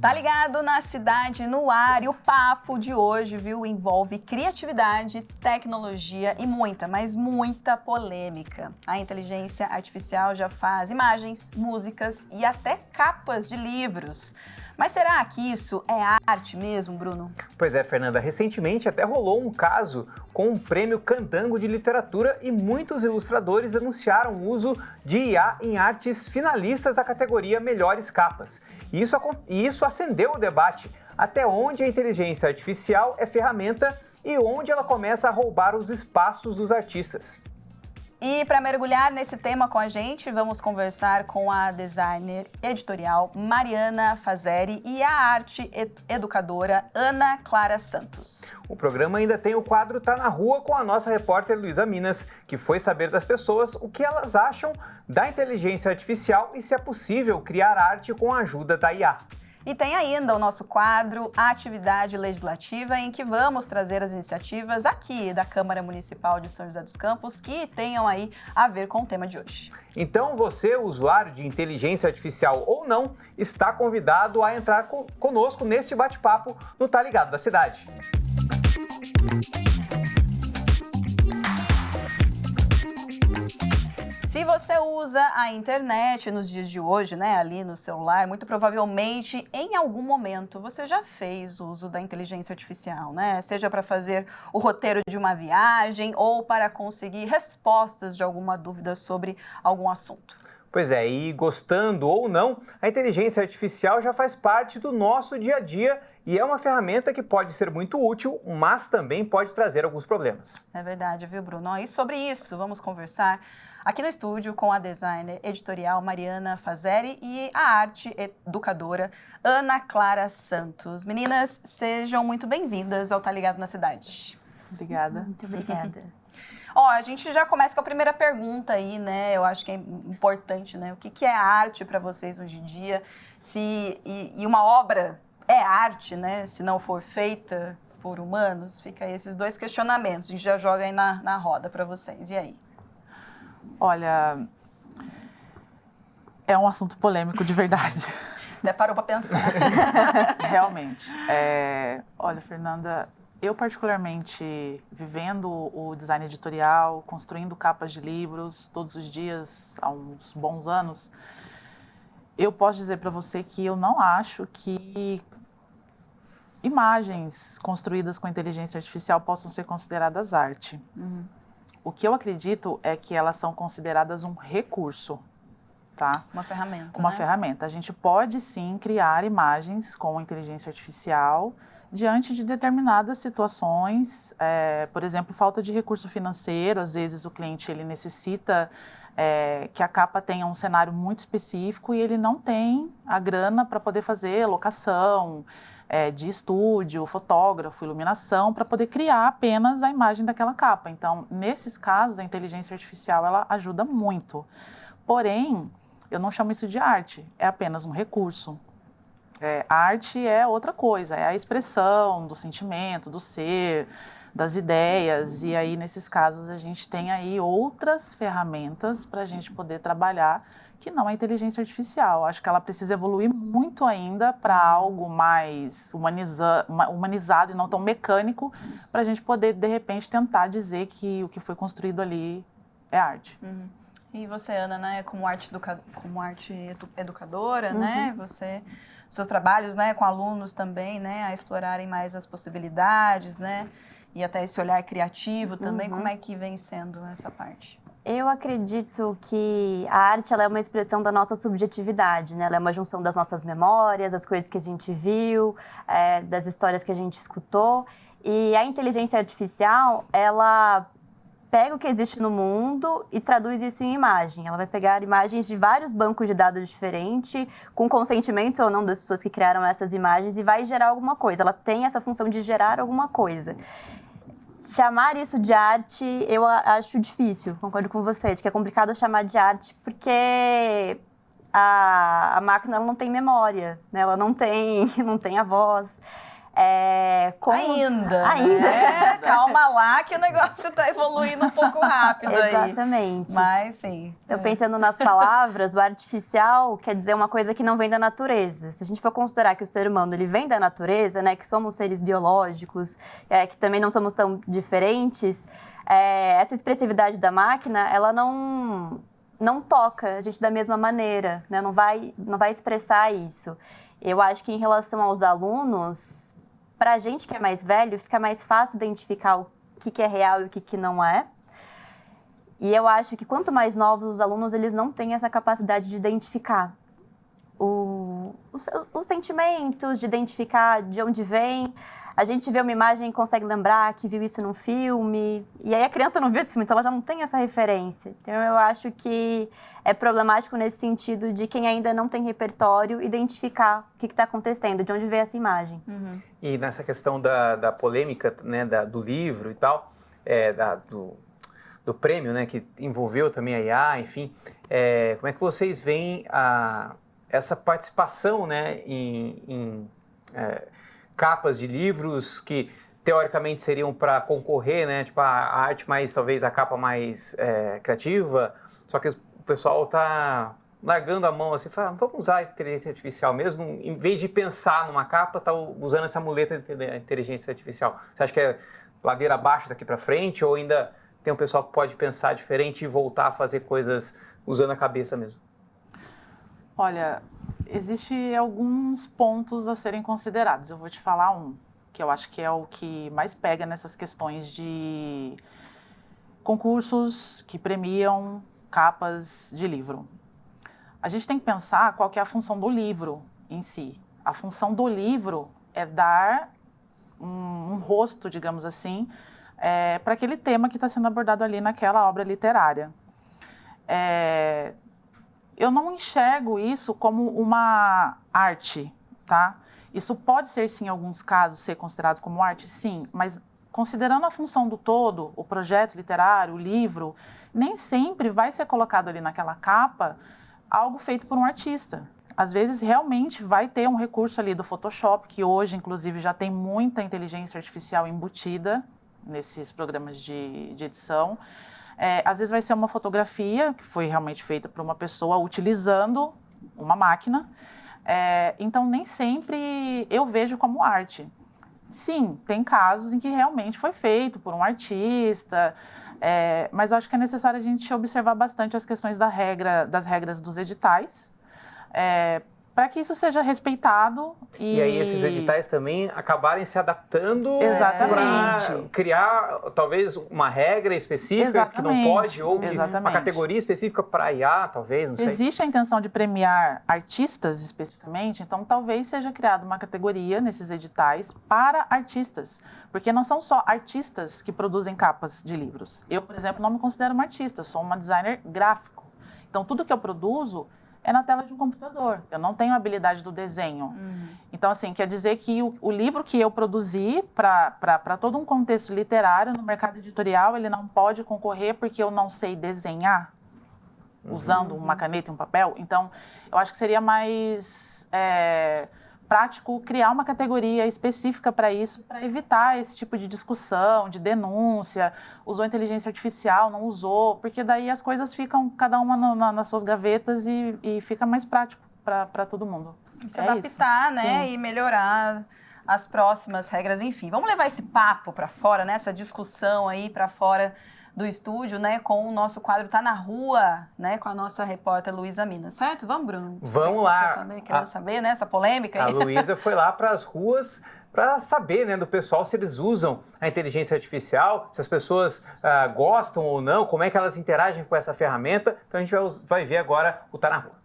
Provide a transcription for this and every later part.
Tá ligado na Cidade no Ar, e o papo de hoje, viu, envolve criatividade, tecnologia e muita, mas muita polêmica. A inteligência artificial já faz imagens, músicas e até capas de livros. Mas será que isso é arte mesmo, Bruno? Pois é, Fernanda. Recentemente até rolou um caso com um prêmio Candango de literatura e muitos ilustradores denunciaram o uso de IA em artes finalistas da categoria Melhores Capas. E isso acendeu o debate até onde a inteligência artificial é ferramenta e onde ela começa a roubar os espaços dos artistas. E para mergulhar nesse tema com a gente, vamos conversar com a designer editorial Mariana Fazeri e a arte educadora Ana Clara Santos. O programa ainda tem o quadro Tá na Rua com a nossa repórter Luísa Minas, que foi saber das pessoas o que elas acham da inteligência artificial e se é possível criar arte com a ajuda da IA. E tem ainda o nosso quadro Atividade Legislativa, em que vamos trazer as iniciativas aqui da Câmara Municipal de São José dos Campos que tenham aí a ver com o tema de hoje. Então você, usuário de inteligência artificial ou não, está convidado a entrar conosco neste bate-papo no Tá Ligado da Cidade. Se você usa a internet nos dias de hoje, né, ali no celular, muito provavelmente, em algum momento, você já fez uso da inteligência artificial, né? Seja para fazer o roteiro de uma viagem ou para conseguir respostas de alguma dúvida sobre algum assunto. Pois é, e gostando ou não, a inteligência artificial já faz parte do nosso dia a dia e é uma ferramenta que pode ser muito útil, mas também pode trazer alguns problemas. É verdade, viu, Bruno? E sobre isso, vamos conversar aqui no estúdio com a designer editorial Mariana Fazeri e a arte educadora Ana Clara Santos. Meninas, sejam muito bem-vindas ao Tá Ligado na Cidade. Obrigada. Muito obrigada. Ó, a gente já começa com a primeira pergunta aí, né? Eu acho que é importante, né? O que é arte para vocês hoje em dia? E uma obra é arte, né? Se não for feita por humanos, fica aí esses dois questionamentos. A gente já joga aí na roda para vocês. E aí? Olha, é um assunto polêmico de verdade. Até parou para pensar. Realmente. Olha, Fernanda, eu particularmente, vivendo o design editorial, construindo capas de livros todos os dias, há uns bons anos, eu posso dizer para você que eu não acho que imagens construídas com inteligência artificial possam ser consideradas arte. Uhum. O que eu acredito é que elas são consideradas um recurso, tá? Uma ferramenta, Uma né? ferramenta. A gente pode, sim, criar imagens com inteligência artificial diante de determinadas situações, por exemplo, falta de recurso financeiro. Às vezes o cliente ele necessita que a capa tenha um cenário muito específico e ele não tem a grana para poder fazer locação, de estúdio, fotógrafo, iluminação, para poder criar apenas a imagem daquela capa. Então, nesses casos, a inteligência artificial ela ajuda muito. Porém, eu não chamo isso de arte, é apenas um recurso. A arte é outra coisa, é a expressão do sentimento, do ser, das ideias. E aí, nesses casos, a gente tem aí outras ferramentas para a gente poder trabalhar que não é inteligência artificial. Acho que ela precisa evoluir muito ainda para algo mais humanizado e não tão mecânico, para a gente poder, de repente, tentar dizer que o que foi construído ali é arte. Uhum. E você, Ana, né, como arte educadora, né, seus trabalhos, né, com alunos também, né, a explorarem mais as possibilidades, né, e até esse olhar criativo também, como é que vem sendo essa parte? Eu acredito que a arte ela é uma expressão da nossa subjetividade, né? Ela é uma junção das nossas memórias, das coisas que a gente viu, das histórias que a gente escutou. E a inteligência artificial, ela pega o que existe no mundo e traduz isso em imagem. Ela vai pegar imagens de vários bancos de dados diferentes, com consentimento ou não das pessoas que criaram essas imagens, e vai gerar alguma coisa. Ela tem essa função de gerar alguma coisa. Chamar isso de arte, eu acho difícil, concordo com você, de que é complicado chamar de arte porque a máquina ela não tem memória, né? Ela não tem a voz. Ainda. Né? Calma lá que o negócio está evoluindo um pouco rápido aí. Exatamente. Mas sim. Então, pensando nas palavras, o artificial quer dizer uma coisa que não vem da natureza. Se a gente for considerar que o ser humano ele vem da natureza, né, que somos seres biológicos, que também não somos tão diferentes, essa expressividade da máquina, ela não toca a gente da mesma maneira, né? Não vai expressar isso. Eu acho que em relação aos alunos, para a gente que é mais velho, fica mais fácil identificar o que é real e o que não é. E eu acho que quanto mais novos os alunos, eles não têm essa capacidade de identificar os sentimentos, de identificar de onde vem. A gente vê uma imagem e consegue lembrar que viu isso num filme, e aí a criança não viu esse filme, então ela já não tem essa referência. Então eu acho que é problemático nesse sentido de quem ainda não tem repertório identificar o que está acontecendo, de onde veio essa imagem. Uhum. E nessa questão da polêmica, né, do livro e tal, do prêmio, né, que envolveu também a IA, enfim, como é que vocês veem essa participação, né, em capas de livros que teoricamente seriam para concorrer, né, tipo a arte mais, talvez a capa mais criativa, só que o pessoal está largando a mão assim, fala, vamos usar a inteligência artificial mesmo, em vez de pensar numa capa, tá usando essa muleta de inteligência artificial. Você acha que é ladeira abaixo daqui para frente, ou ainda tem um pessoal que pode pensar diferente e voltar a fazer coisas usando a cabeça mesmo? Olha, existem alguns pontos a serem considerados. Eu vou te falar um, que eu acho que é o que mais pega nessas questões de concursos que premiam capas de livro. A gente tem que pensar qual que é a função do livro em si. A função do livro é dar um rosto, digamos assim, para aquele tema que está sendo abordado ali naquela obra literária. Eu não enxergo isso como uma arte, tá? Isso pode ser, sim, em alguns casos, ser considerado como arte, sim, mas considerando a função do todo, o projeto literário, o livro, nem sempre vai ser colocado ali naquela capa algo feito por um artista. Às vezes, realmente, vai ter um recurso ali do Photoshop, que hoje, inclusive, já tem muita inteligência artificial embutida nesses programas de edição. Às vezes vai ser uma fotografia que foi realmente feita por uma pessoa utilizando uma máquina. Então, nem sempre eu vejo como arte. Sim, tem casos em que realmente foi feito por um artista, mas eu acho que é necessário a gente observar bastante as questões das regras dos editais, para que isso seja respeitado. E aí esses editais também acabarem se adaptando para criar talvez uma regra específica que não pode, ou uma categoria específica para IA, talvez, não sei. Se existe a intenção de premiar artistas especificamente, então talvez seja criada uma categoria nesses editais para artistas, porque não são só artistas que produzem capas de livros. Eu, por exemplo, não me considero uma artista, sou uma designer gráfico. Então tudo que eu produzo é na tela de um computador. Eu não tenho a habilidade do desenho. Uhum. Então, assim, quer dizer que o livro que eu produzi para todo um contexto literário no mercado editorial, ele não pode concorrer porque eu não sei desenhar usando uma caneta e um papel. Então, eu acho que seria mais prático criar uma categoria específica para isso, para evitar esse tipo de discussão, de denúncia, usou inteligência artificial, não usou, porque daí as coisas ficam cada uma nas suas gavetas e fica mais prático para todo mundo. Se adaptar, isso. né, Sim. e melhorar as próximas regras, enfim. Vamos levar esse papo para fora, né, essa discussão aí para fora do estúdio, né, com o nosso quadro Tá na Rua, né, com a nossa repórter Luísa Minas, certo? Vamos, Bruno? Vamos lá. Querendo saber, né, essa polêmica aí? A Luísa foi lá para as ruas para saber, né, do pessoal se eles usam a inteligência artificial, se as pessoas gostam ou não, como é que elas interagem com essa ferramenta. Então a gente vai ver agora o Tá na Rua.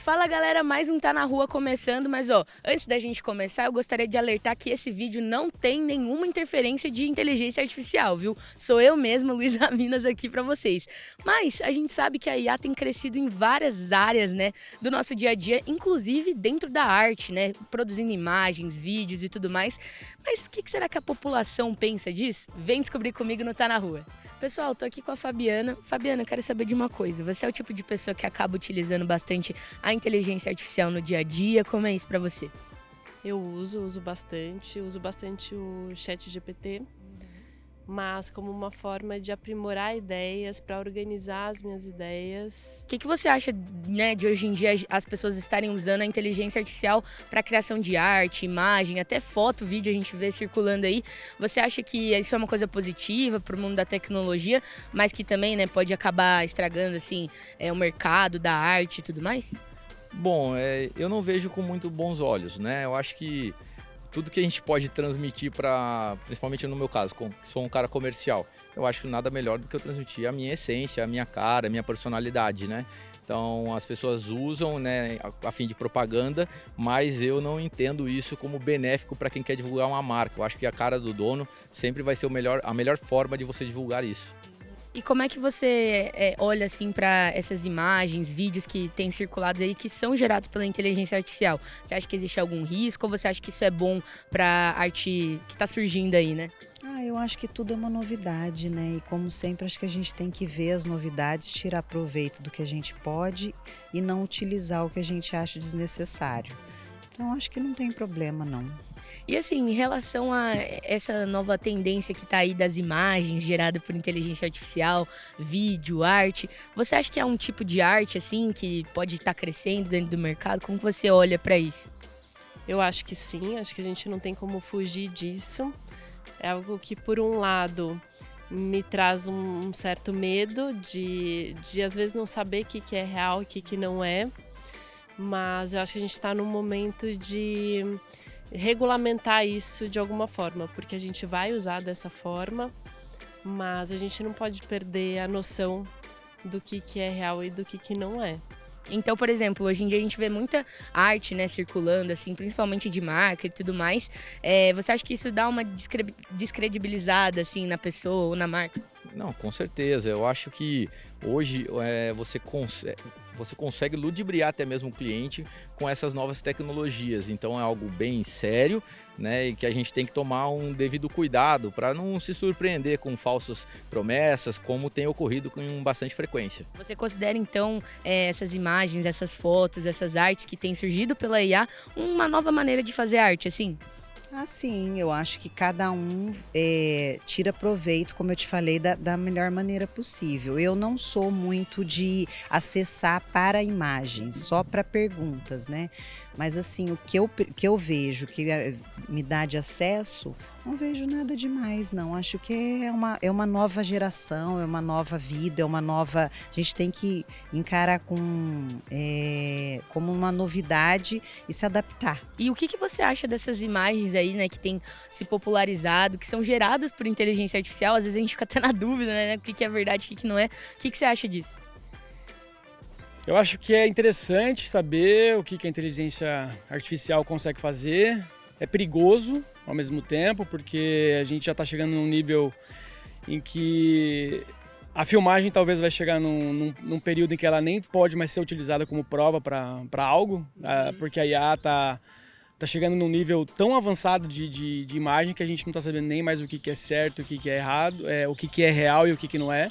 Fala galera, mais um Tá Na Rua começando, mas ó, antes da gente começar eu gostaria de alertar que esse vídeo não tem nenhuma interferência de inteligência artificial, viu? Sou eu mesma, Luísa Minas, aqui pra vocês. Mas a gente sabe que a IA tem crescido em várias áreas, né, do nosso dia a dia, inclusive dentro da arte, né, produzindo imagens, vídeos e tudo mais. Mas o que será que a população pensa disso? Vem descobrir comigo no Tá Na Rua. Pessoal, tô aqui com a Fabiana. Fabiana, eu quero saber de uma coisa. Você é o tipo de pessoa que acaba utilizando bastante a inteligência artificial no dia a dia? Como é isso pra você? Eu uso bastante o ChatGPT, mas como uma forma de aprimorar ideias, para organizar as minhas ideias. O que você acha, né, de hoje em dia as pessoas estarem usando a inteligência artificial para criação de arte, imagem, até foto, vídeo a gente vê circulando aí? Você acha que isso é uma coisa positiva para o mundo da tecnologia, mas que também, né, pode acabar estragando assim, o mercado da arte e tudo mais? Bom, eu não vejo com muito bons olhos, né? Eu acho que tudo que a gente pode transmitir principalmente no meu caso, que sou um cara comercial, eu acho que nada melhor do que eu transmitir a minha essência, a minha cara, a minha personalidade, né? Então as pessoas usam, né, a fim de propaganda, mas eu não entendo isso como benéfico para quem quer divulgar uma marca. Eu acho que a cara do dono sempre vai ser a melhor forma de você divulgar isso. E como é que você olha assim para essas imagens, vídeos que têm circulado aí que são gerados pela inteligência artificial? Você acha que existe algum risco ou você acha que isso é bom para a arte que está surgindo aí, né? Eu acho que tudo é uma novidade, né? E como sempre, acho que a gente tem que ver as novidades, tirar proveito do que a gente pode e não utilizar o que a gente acha desnecessário. Então, acho que não tem problema, não. E assim, em relação a essa nova tendência que está aí das imagens geradas por inteligência artificial, vídeo, arte, você acha que é um tipo de arte assim que pode estar crescendo dentro do mercado? Como você olha para isso? Eu acho que sim, acho que a gente não tem como fugir disso. É algo que, por um lado, me traz um certo medo de às vezes não saber o que é real e o que não é, mas eu acho que a gente está num momento de regulamentar isso de alguma forma, porque a gente vai usar dessa forma, mas a gente não pode perder a noção do que é real e do que não é. Então, por exemplo, hoje em dia a gente vê muita arte, né, circulando, assim, principalmente de marca e tudo mais. Você acha que isso dá uma descredibilizada, assim, na pessoa ou na marca? Não, com certeza. Eu acho que hoje você consegue ludibriar até mesmo o cliente com essas novas tecnologias. Então é algo bem sério, né, e que a gente tem que tomar um devido cuidado para não se surpreender com falsas promessas, como tem ocorrido com bastante frequência. Você considera então essas imagens, essas fotos, essas artes que têm surgido pela IA uma nova maneira de fazer arte, assim? Sim, eu acho que cada um tira proveito, como eu te falei, da melhor maneira possível. Eu não sou muito de acessar para imagens, só para perguntas, né? Mas assim, o que eu vejo, que me dá de acesso, não vejo nada demais, não. Acho que é uma nova geração, é uma nova vida, é uma nova... A gente tem que encarar como uma novidade e se adaptar. E o que você acha dessas imagens aí, né, que tem se popularizado, que são geradas por inteligência artificial? Às vezes a gente fica até na dúvida, né, o que é verdade, o que não é. O que você acha disso? Eu acho que é interessante saber o que a inteligência artificial consegue fazer. É perigoso ao mesmo tempo, porque a gente já está chegando num nível em que a filmagem talvez vai chegar num período em que ela nem pode mais ser utilizada como prova para algo, porque a IA está chegando num nível tão avançado de imagem que a gente não está sabendo nem mais o que é certo, o que é errado, o que é real e o que não é.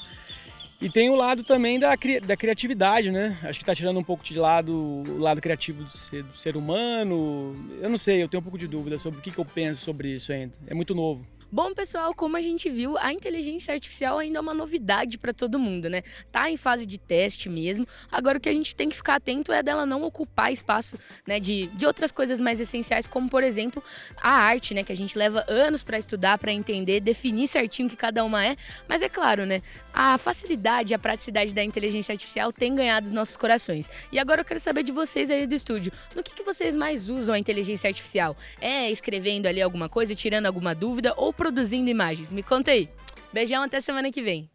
E tem o lado também da criatividade, né? Acho que está tirando um pouco de lado o lado criativo do ser humano. Eu não sei, eu tenho um pouco de dúvida sobre o que eu penso sobre isso ainda. É muito novo. Bom, pessoal, como a gente viu, a inteligência artificial ainda é uma novidade para todo mundo, né? Tá em fase de teste mesmo. Agora, o que a gente tem que ficar atento é dela não ocupar espaço, né, de outras coisas mais essenciais, como, por exemplo, a arte, né? Que a gente leva anos para estudar, para entender, definir certinho o que cada uma é. Mas é claro, né? A facilidade e a praticidade da inteligência artificial tem ganhado os nossos corações. E agora eu quero saber de vocês aí do estúdio. No que vocês mais usam a inteligência artificial? É escrevendo ali alguma coisa, tirando alguma dúvida ou produzindo imagens? Me conta aí. Beijão, até semana que vem.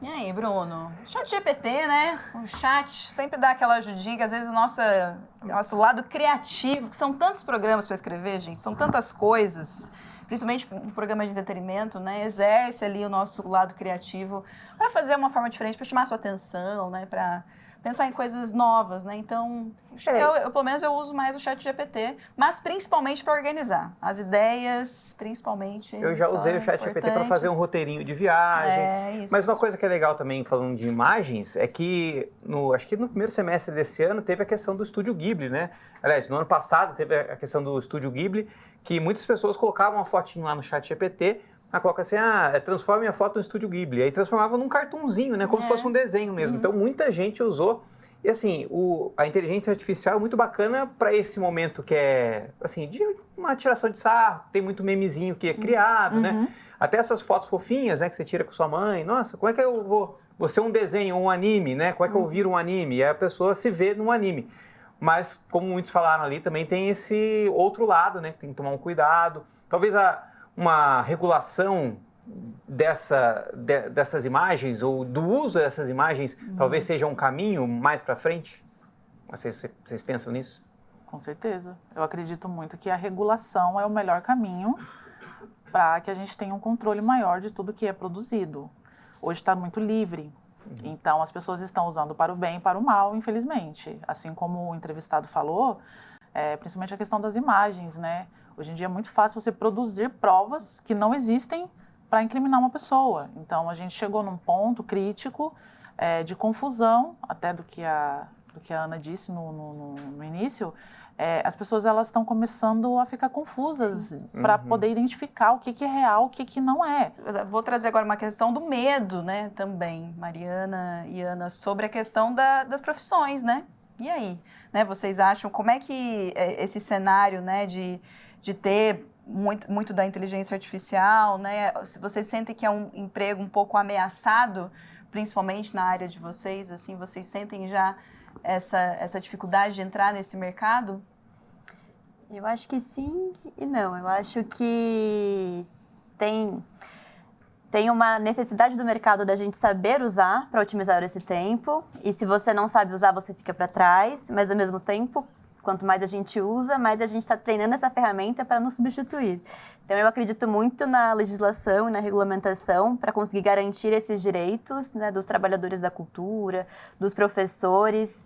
E aí? aí, Bruno? Chat GPT, né? O chat sempre dá aquela ajudinha, que às vezes o nosso lado criativo, que são tantos programas para escrever, gente, são tantas coisas, principalmente um programa de entretenimento, né? Exerce ali o nosso lado criativo para fazer uma forma diferente, para chamar a sua atenção, né? Para pensar em coisas novas, né? Então, eu pelo menos eu uso mais o chat GPT, mas principalmente para organizar as ideias, principalmente. Eu já usei o chat GPT para fazer um roteirinho de viagem. Isso. Mas uma coisa que é legal também, falando de imagens, é que acho que no primeiro semestre desse ano teve a questão do Estúdio Ghibli, né? Aliás, no ano passado teve a questão do Estúdio Ghibli, que muitas pessoas colocavam uma fotinho lá no chat GPT, coloca assim, transforme a foto no Estúdio Ghibli. Aí transformava num cartunzinho, né? Como se fosse um desenho mesmo. Então, muita gente usou. E assim, a inteligência artificial é muito bacana para esse momento que é, assim, de uma tiração de sarro. Tem muito memezinho que é criado, né? Até essas fotos fofinhas, né? Que você tira com sua mãe. Nossa, como é que eu vou ser um desenho, um anime, né? Como é que eu viro um anime? E aí a pessoa se vê num anime. Mas, como muitos falaram ali, também tem esse outro lado, né? Que tem que tomar um cuidado. Talvez uma regulação dessas imagens ou do uso dessas imagens talvez seja um caminho mais para frente? Vocês pensam nisso? Com certeza. Eu acredito muito que a regulação é o melhor caminho para que a gente tenha um controle maior de tudo que é produzido. Hoje está muito livre, então as pessoas estão usando para o bem e para o mal, infelizmente. Assim como o entrevistado falou, principalmente a questão das imagens, né? Hoje em dia é muito fácil você produzir provas que não existem para incriminar uma pessoa. Então, a gente chegou num ponto crítico de confusão, até do que a Ana disse no início. As pessoas elas estão começando a ficar confusas para poder identificar o que é real, o que não é. Vou trazer agora uma questão do medo, né, também, Mariana e Ana, sobre a questão das profissões, né? E aí? Né, vocês acham, como é que esse cenário, né, de ter muito da inteligência artificial, né? Se vocês sentem que é um emprego um pouco ameaçado, principalmente na área de vocês, assim, vocês sentem já essa dificuldade de entrar nesse mercado? Eu acho que sim e não. Eu acho que tem uma necessidade do mercado da gente saber usar para otimizar esse tempo. E se você não sabe usar, você fica para trás. Mas, ao mesmo tempo, quanto mais a gente usa, mais a gente está treinando essa ferramenta para nos substituir. Então, eu acredito muito na legislação e na regulamentação para conseguir garantir esses direitos, né, dos trabalhadores da cultura, dos professores.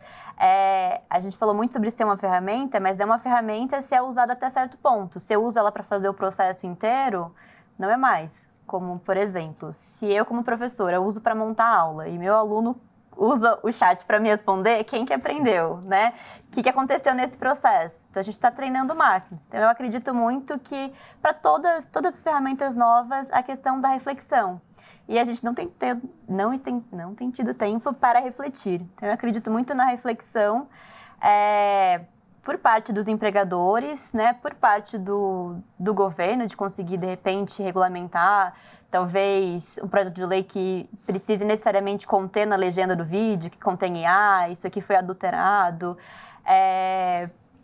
A gente falou muito sobre ser uma ferramenta, mas é uma ferramenta se é usada até certo ponto. Se eu uso ela para fazer o processo inteiro, não é mais. Como, por exemplo, se eu, como professora, uso para montar a aula e meu aluno usa o chat para me responder, quem que aprendeu, né? O que aconteceu nesse processo? Então, a gente está treinando máquinas. Então, eu acredito muito que, para todas as ferramentas novas, a questão da reflexão. E a gente não tem tido tempo para refletir. Então, eu acredito muito na reflexão por parte dos empregadores, né? Por parte do governo, de conseguir, de repente, regulamentar talvez um projeto de lei que precise necessariamente conter na legenda do vídeo, que contém IA, isso aqui foi adulterado,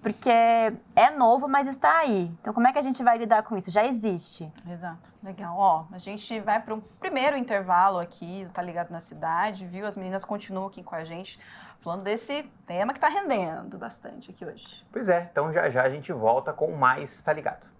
porque é novo, mas está aí. Então, como é que a gente vai lidar com isso? Já existe. Exato. Legal. Ó, a gente vai para um primeiro intervalo aqui, Tá Ligado na Cidade, viu? As meninas continuam aqui com a gente, falando desse tema que está rendendo bastante aqui hoje. Pois é, então já a gente volta com mais Tá Ligado.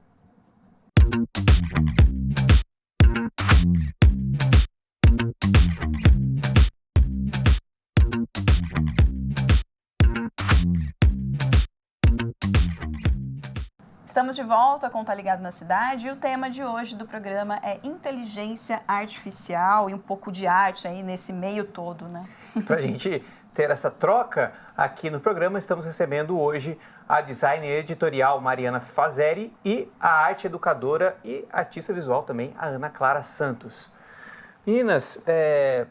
Estamos de volta com Tá Ligado na Cidade e o tema de hoje do programa é inteligência artificial e um pouco de arte aí nesse meio todo, né? Pra gente ter essa troca aqui no programa, estamos recebendo hoje a designer editorial Mariana Fazeri e a arte educadora e artista visual também, a Ana Clara Santos. Meninas,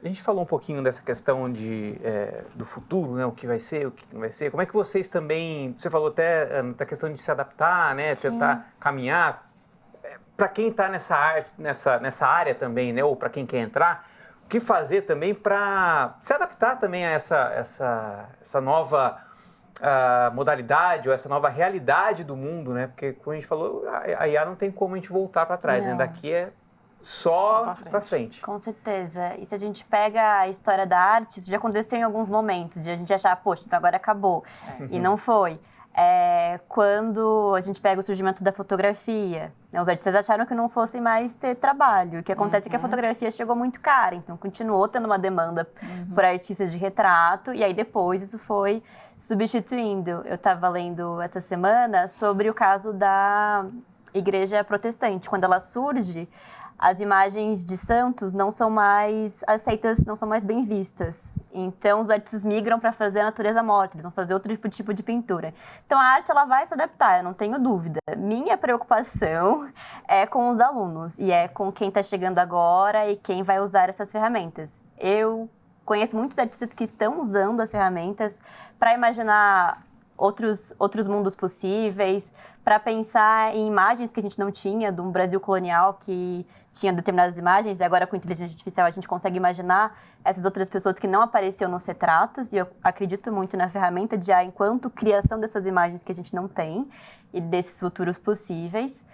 a gente falou um pouquinho dessa questão do futuro, né? O que vai ser, o que não vai ser. Como é que vocês também... Você falou até da questão de se adaptar, né? Tentar caminhar. Para quem está nessa área também, né? Ou para quem quer entrar, o que fazer também para se adaptar também a essa nova modalidade ou essa nova realidade do mundo, né? Porque, como a gente falou, a IA não tem como a gente voltar para trás, né? Daqui só para frente. Com certeza. E se a gente pega a história da arte, isso já aconteceu em alguns momentos, de a gente achar, poxa, então agora acabou. E não foi. Quando a gente pega o surgimento da fotografia, né, os artistas acharam que não fosse mais ter trabalho. O que acontece é que a fotografia chegou muito cara, então continuou tendo uma demanda por artistas de retrato, e aí depois isso foi substituindo. Eu estava lendo essa semana sobre o caso da Igreja Protestante. Quando ela surge, as imagens de santos não são mais aceitas, não são mais bem vistas. Então, os artistas migram para fazer a natureza morta, eles vão fazer outro tipo de pintura. Então, a arte ela vai se adaptar, eu não tenho dúvida. Minha preocupação é com os alunos e é com quem está chegando agora e quem vai usar essas ferramentas. Eu conheço muitos artistas que estão usando as ferramentas para imaginar outros mundos possíveis, para pensar em imagens que a gente não tinha, de um Brasil colonial que tinha determinadas imagens, e agora com inteligência artificial a gente consegue imaginar essas outras pessoas que não apareciam nos retratos, e eu acredito muito na ferramenta de enquanto criação dessas imagens que a gente não tem, e desses futuros possíveis.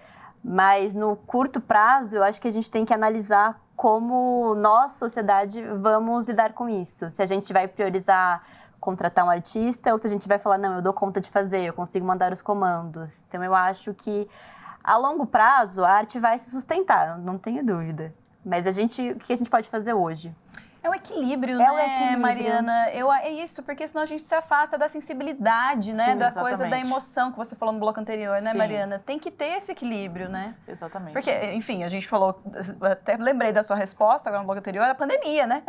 Mas no curto prazo, eu acho que a gente tem que analisar como nós, sociedade, vamos lidar com isso. Se a gente vai priorizar contratar um artista, ou se a gente vai falar, não, eu dou conta de fazer, eu consigo mandar os comandos. Então, eu acho que, a longo prazo, a arte vai se sustentar, não tenho dúvida. Mas o que a gente pode fazer hoje? É o equilíbrio, né, Mariana? É isso, porque senão a gente se afasta da sensibilidade, né? Sim, da exatamente. coisa da emoção que você falou no bloco anterior, né, Sim. Mariana? Tem que ter esse equilíbrio, né? Exatamente. Porque, enfim, a gente falou, até lembrei da sua resposta agora no bloco anterior, a pandemia, né?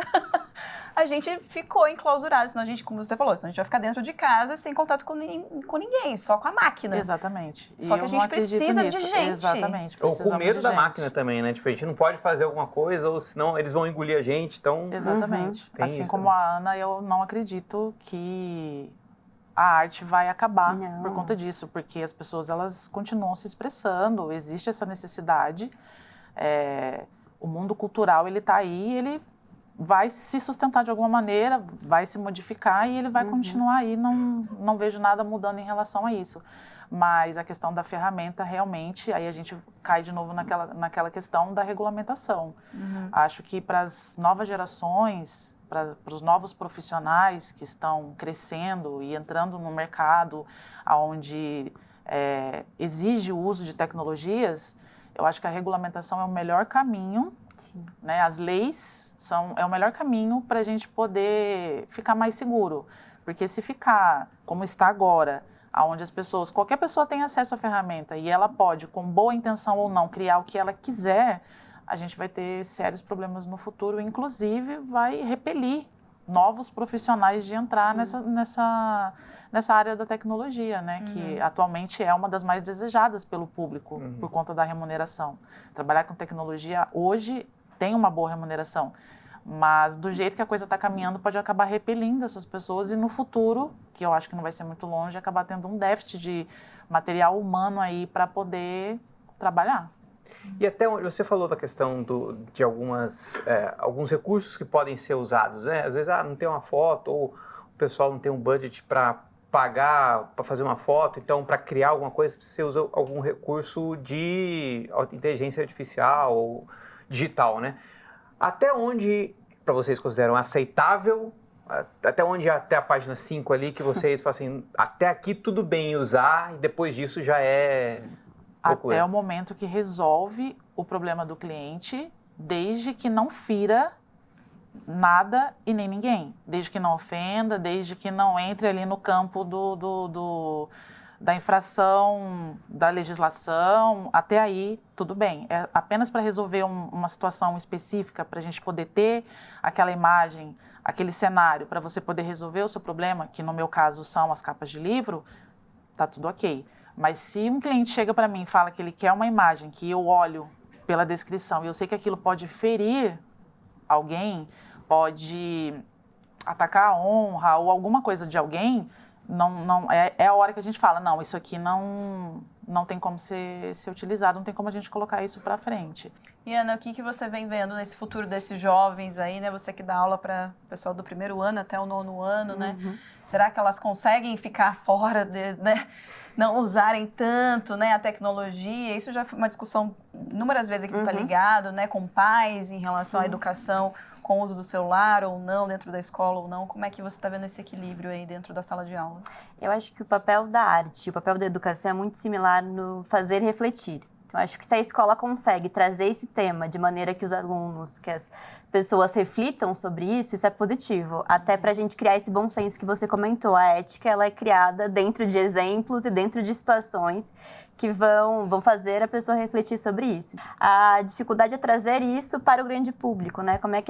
A gente ficou enclausurado, senão a gente, como você falou, senão a gente vai ficar dentro de casa sem contato com ninguém, só com a máquina. Exatamente. Só que a gente precisa de gente. Exatamente. Ou com medo da gente. máquina também, né? Tipo, a gente não pode fazer alguma coisa, ou senão eles vão engolir a gente, então... Exatamente. Tem Assim isso, como né? a Ana, eu não acredito que a arte vai acabar por conta disso, porque as pessoas elas continuam se expressando, existe essa necessidade. O mundo cultural ele está aí, ele vai se sustentar de alguma maneira, vai se modificar e ele vai continuar aí. Não vejo nada mudando em relação a isso. Mas a questão da ferramenta, realmente, aí a gente cai de novo naquela questão da regulamentação. Acho que para as novas gerações, para os novos profissionais que estão crescendo e entrando no mercado onde exige o uso de tecnologias, eu acho que a regulamentação é o melhor caminho, né? As leis é o melhor caminho para a gente poder ficar mais seguro. Porque se ficar como está agora, onde qualquer pessoa tem acesso à ferramenta e ela pode, com boa intenção ou não, criar o que ela quiser, a gente vai ter sérios problemas no futuro, inclusive vai repelir novos profissionais de entrar nessa área da tecnologia, né? Que atualmente é uma das mais desejadas pelo público, por conta da remuneração. Trabalhar com tecnologia hoje tem uma boa remuneração, mas do jeito que a coisa está caminhando pode acabar repelindo essas pessoas e no futuro, que eu acho que não vai ser muito longe, acabar tendo um déficit de material humano aí para poder trabalhar. E até onde você falou da questão de alguns recursos que podem ser usados, né? Às vezes não tem uma foto ou o pessoal não tem um budget para pagar para fazer uma foto, então para criar alguma coisa você usa algum recurso de inteligência artificial ou digital, né? Até onde, para vocês, consideram aceitável, até onde, até a página 5 ali, que vocês falam assim, até aqui tudo bem usar e depois disso já é loucura. Até o momento que resolve o problema do cliente, desde que não fira nada e nem ninguém. Desde que não ofenda, desde que não entre ali no campo da infração, da legislação, até aí tudo bem. É apenas para resolver uma situação específica, para a gente poder ter aquela imagem, aquele cenário, para você poder resolver o seu problema, que no meu caso são as capas de livro, tá tudo ok. Mas se um cliente chega para mim e fala que ele quer uma imagem, que eu olho pela descrição e eu sei que aquilo pode ferir alguém, pode atacar a honra ou alguma coisa de alguém, é a hora que a gente fala, não, isso aqui não tem como ser utilizado, não tem como a gente colocar isso para frente. E Ana, o que você vem vendo nesse futuro desses jovens aí, né? Você que dá aula para o pessoal do primeiro ano até o 9º ano, né? Será que elas conseguem ficar fora não usarem tanto, né, a tecnologia. Isso já foi uma discussão inúmeras vezes aqui no Tá Ligado, né, com pais em relação à educação, com o uso do celular ou não, dentro da escola ou não. Como é que você está vendo esse equilíbrio aí dentro da sala de aula? Eu acho que o papel da arte, o papel da educação é muito similar no fazer refletir. Então, acho que se a escola consegue trazer esse tema de maneira que os alunos, que as pessoas reflitam sobre isso é positivo. Até para a gente criar esse bom senso que você comentou. A ética, ela é criada dentro de exemplos e dentro de situações que vão fazer a pessoa refletir sobre isso. A dificuldade é trazer isso para o grande público, né? Como é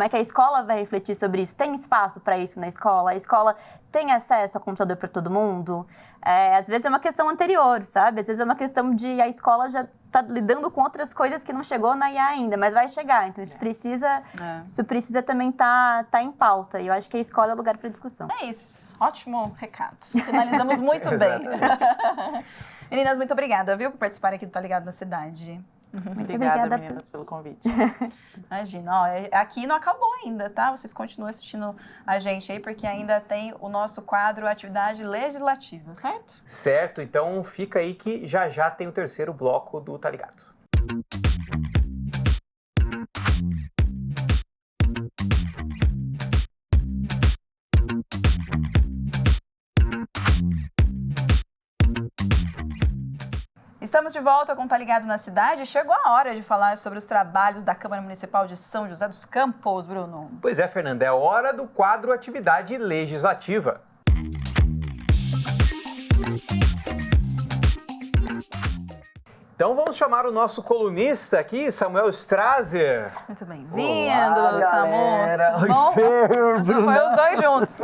que a escola vai refletir sobre isso? Tem espaço para isso na escola? A escola tem acesso a computador para todo mundo? Às vezes é uma questão anterior, sabe? Às vezes é uma questão de a escola já está lidando com outras coisas que não chegou na IA ainda, mas vai chegar. Então isso precisa também tá em pauta. E eu acho que a escola é lugar para discussão. É isso. Ótimo recado. Finalizamos muito bem. Meninas, muito obrigada, viu, por participarem aqui do Tá Ligado na Cidade. Obrigada, meninas, pelo convite. Imagina, ó, aqui não acabou ainda, tá? Vocês continuam assistindo a gente aí, porque ainda tem o nosso quadro Atividade Legislativa, certo? Certo, então fica aí que já tem o terceiro bloco do Tá Ligado. Estamos de volta com Tá Ligado na Cidade. Chegou a hora de falar sobre os trabalhos da Câmara Municipal de São José dos Campos, Bruno. Pois é, Fernanda, é hora do quadro Atividade Legislativa. Então vamos chamar o nosso colunista aqui, Samuel Strazer. Muito bem-vindo, Samu. Oi, Fer, Bruno. Foi os dois juntos.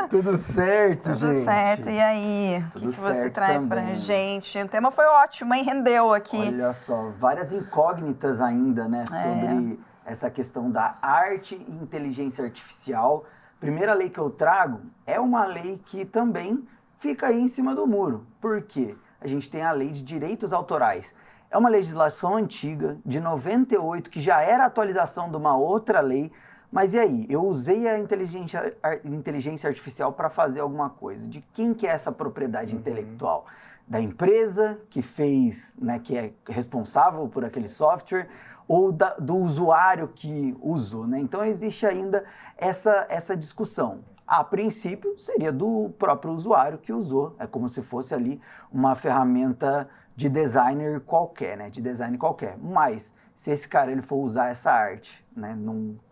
Tudo certo, gente? Tudo certo. E aí, o que você traz também. pra gente? O tema foi ótimo, hein? Rendeu aqui. Olha só, várias incógnitas ainda, né? Sobre essa questão da arte e inteligência artificial. Primeira lei que eu trago é uma lei que também fica aí em cima do muro. Por quê? A gente tem a Lei de Direitos Autorais. É uma legislação antiga, de 98, que já era atualização de uma outra lei. Mas e aí? Eu usei a inteligência artificial para fazer alguma coisa. De quem que é essa propriedade intelectual? Da empresa que fez, né, que é responsável por aquele software, ou do usuário que usou, né? Então existe ainda essa discussão. A princípio, seria do próprio usuário que usou. É como se fosse ali uma ferramenta de designer qualquer, né? De design qualquer. Mas, se esse cara ele for usar essa arte, né?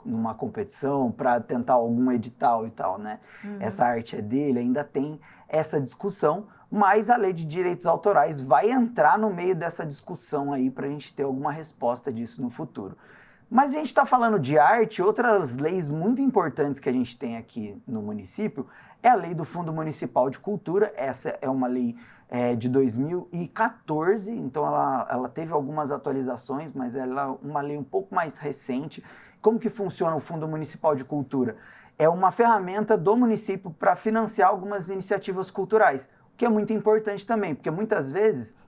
Numa competição, para tentar algum edital e tal, né? Essa arte é dele, ainda tem essa discussão. Mas a Lei de Direitos Autorais vai entrar no meio dessa discussão aí para a gente ter alguma resposta disso no futuro. Mas a gente está falando de arte, outras leis muito importantes que a gente tem aqui no município é a Lei do Fundo Municipal de Cultura. Essa é uma lei de 2014, então ela teve algumas atualizações, mas ela é uma lei um pouco mais recente. Como que funciona o Fundo Municipal de Cultura? É uma ferramenta do município para financiar algumas iniciativas culturais, o que é muito importante também, porque muitas vezes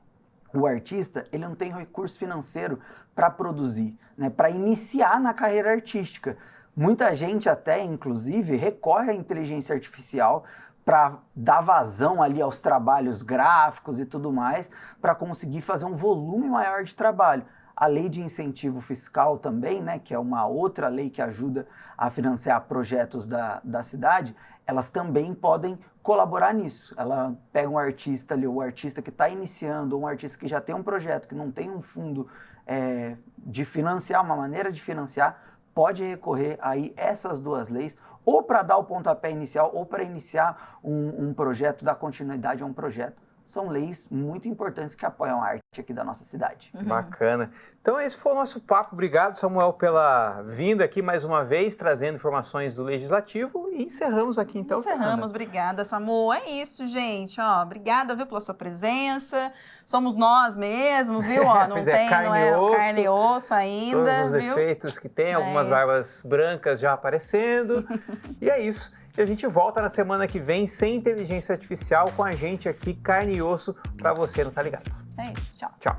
o artista ele não tem recurso financeiro para produzir, né, para iniciar na carreira artística. Muita gente até, inclusive, recorre à inteligência artificial para dar vazão ali aos trabalhos gráficos e tudo mais, para conseguir fazer um volume maior de trabalho. A lei de incentivo fiscal também, né, que é uma outra lei que ajuda a financiar projetos da cidade, elas também podem colaborar nisso. Ela pega um artista ali, o artista que está iniciando, ou um artista que já tem um projeto, que não tem um fundo de financiar, uma maneira de financiar, pode recorrer aí essas duas leis, ou para dar o pontapé inicial, ou para iniciar um projeto, dar continuidade a um projeto. São leis muito importantes que apoiam a arte aqui da nossa cidade. Bacana. Então esse foi o nosso papo. Obrigado, Samuel, pela vinda aqui mais uma vez, trazendo informações do Legislativo. E encerramos aqui então. Encerramos. Obrigada, Samu. É isso, gente. Ó, obrigada, viu, pela sua presença. Somos nós mesmo, viu? Ó, não tem, carne não é e osso, carne e osso ainda, todos os viu? defeitos que tem, algumas barbas brancas já aparecendo. E é isso. E a gente volta na semana que vem sem inteligência artificial com a gente aqui, carne e osso, pra você, não tá ligado? É isso. Tchau. Tchau.